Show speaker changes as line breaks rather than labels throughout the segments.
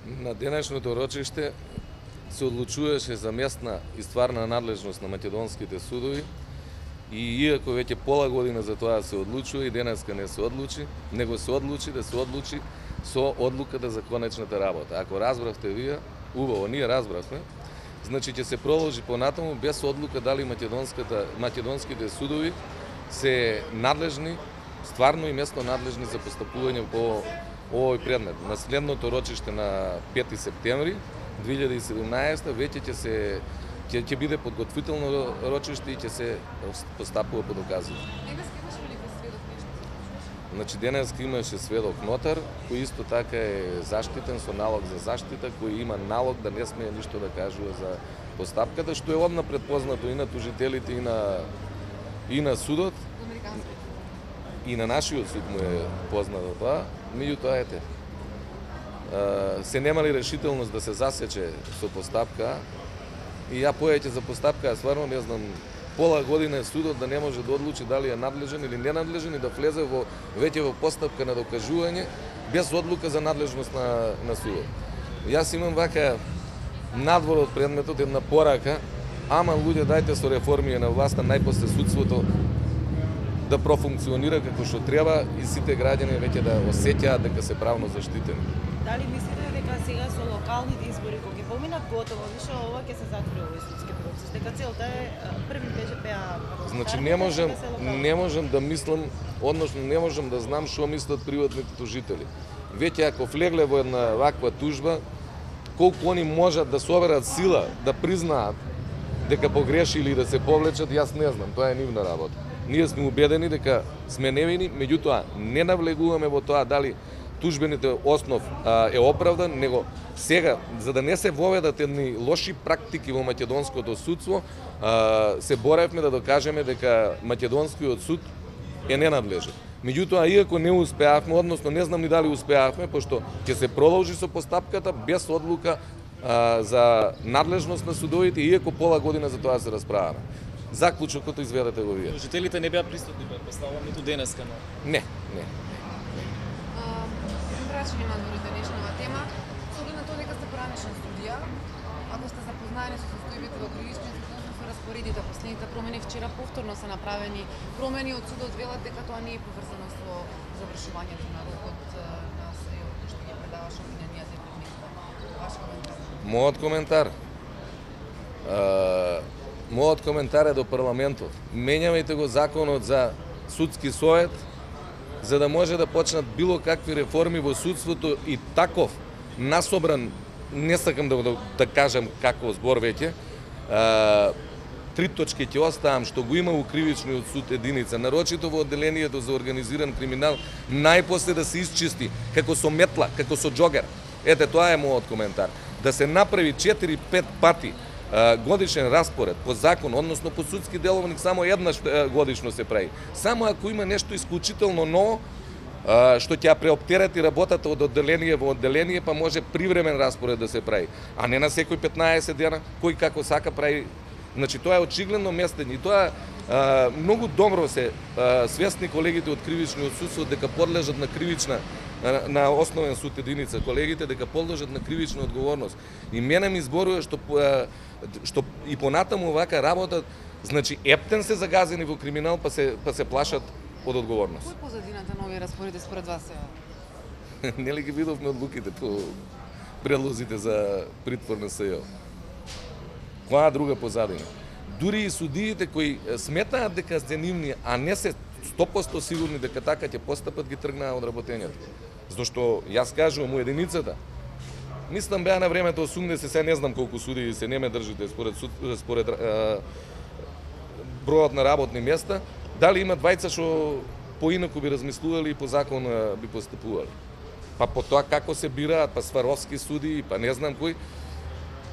На денешното рочиште се одлучуваше за местна и стварна надлежност на македонските судови и иако веќе пола година за тоа се одлучува и денеска не се одлучи, него се одлучи да се одлучи со одлуката за конечната работа. Ако разбравте вие, убаво, ние разбравме, значи ќе се продолжи понатаму без одлука дали македонските судови се надлежни, стварно и местно надлежни за постапување по овој предмет. На следното рочиште на 5 септември 2017 веќе ќе биде подготвително рочиште и ќе се постапува по докази.
Денеска имаше ли сведок нешто?
Значи денеска имаше сведок нотар, кој исто така е заштитен со налог за заштита, кој има налог да не смее ништо да кажува за постапката, што е одна предпознато и на тужителите и на судот. И на нашиот суд му е познато тоа, меѓутоа ете. Се немали решителност да се засече со постапка, и ја поеќе за постапка, ја стварно не знам, пола година е судот да не може да одлучи дали е надлежен или ненадлежен и да влезе веќе во постапка на докажување без одлука за надлежност на судот. Јас имам вака надвор од предметот една порака, ама луѓе дајте со реформија на власта најпосле судството да профункционира како што треба и сите граѓани веќе да осеќаат дека се правно заштитени.
Дали мислите дека сега со локалните избори кога ќе поминат готово, више ова ќе се затвори овој судски процес, дека целта е први беа
Значи не можам да мислам, односно не можам да знам што мислат приватните тужители. Веќе ако влегле во една ваква тужба, колку они можат да соберат сила да признаат дека погрешили и да се повлечат, јас не знам, тоа е нивна работа. Ние сме убедени дека сме невини, меѓутоа не навлегуваме во тоа дали тужбените основ е оправдан, него сега, за да не се воведат едни лоши практики во македонското судство, се боревме да докажеме дека македонскиот суд е ненадлежен. Меѓутоа, иако не успеавме, односно не знам ни дали успеавме, пошто ќе се продолжи со постапката без одлука за надлежност на судовите, иако пола година за тоа се расправаме. Заклучокот изведете го вие.
Тужителите не беа присутни, представувам ниту денеска, но...
Не.
Мрачни надвори денешнава тема. С оглед на тоа дека сте поранешен судија, ако сте запознаени со состојбите во кривичниот суд, со распоредите, последните промени, вчера повторно се направени промени од судот, велат дека тоа не е поврзано со завршувањето на рокот на СЕО, што ги предаваше обвиненијата и предметите. Ваш коментар?
Мојот коментар е до парламентот. Менјавајте го законот за судски совет, за да може да почнат било какви реформи во судството и таков насобран, не сакам да кажам каков збор веќе, 3 точки ќе оставам што го има у кривичниот суд единица, нарочито во одделението за организиран криминал, најпосле да се исчисти како со метла, како со џогер. Ете, тоа е мојот коментар. Да се направи 4-5 пати годишен распоред по закон, односно по судски деловник, само еднаш годишно се прави. Само ако има нешто исклучително ново, што ќе преоптерети работата од одделение во одделение, па може привремен распоред да се прави, а не на секој 15 дена, кој како сака прави. Значи, тоа е очигледно местење и тоа многу добро се свесни колегите од кривичниот суд дека подлежат на кривична на основен суд единица, колегите дека подлежат на кривична одговорност. И мене ми зборува што и понатаму вака работа, значи ептен се загазени во криминал, па се плашат од одговорност.
Кој позадината на овие распореди според вас е?
Нели ги видовме одлуките по предлозите за притвор на СЈО? Која друга позадина? Дури и судиите кои сметаат дека се нивни, а не се 100% сигурни дека така ќе постапат, ги тргнаа од работењето. Зашто јас кажувам у единицата, мислам беа на времето 80, се не знам колку судии се не ме држите според бројот на работни места, дали има двајца што поинаку би размислували и по закон би постапували. Па по тоа како се бираат, па сваровски судии, па не знам кој.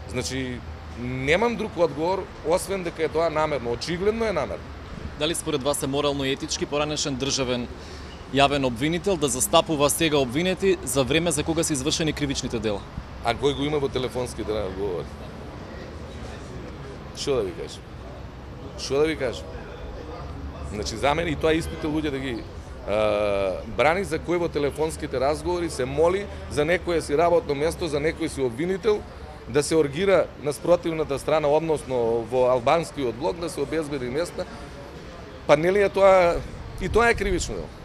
Значи, немам друг одговор, освен дека е тоа намерно. Очигледно е намерно.
Дали според вас е морално и етички поранешен државен јавен обвинител да застапува сега обвинети за време за кога се извршени кривичните дела?
А кој го има во телефонски да говори? Што да ви кажам? Значи, за мене и тоа испите луѓе брани, за кој во телефонските разговори се моли за некое си работно место, за некој си обвинител, да се оргира на спротивната страна, односно во албанскиот блок, да се обезбеди места. Па нели е тоа, и тоа е кривично дело.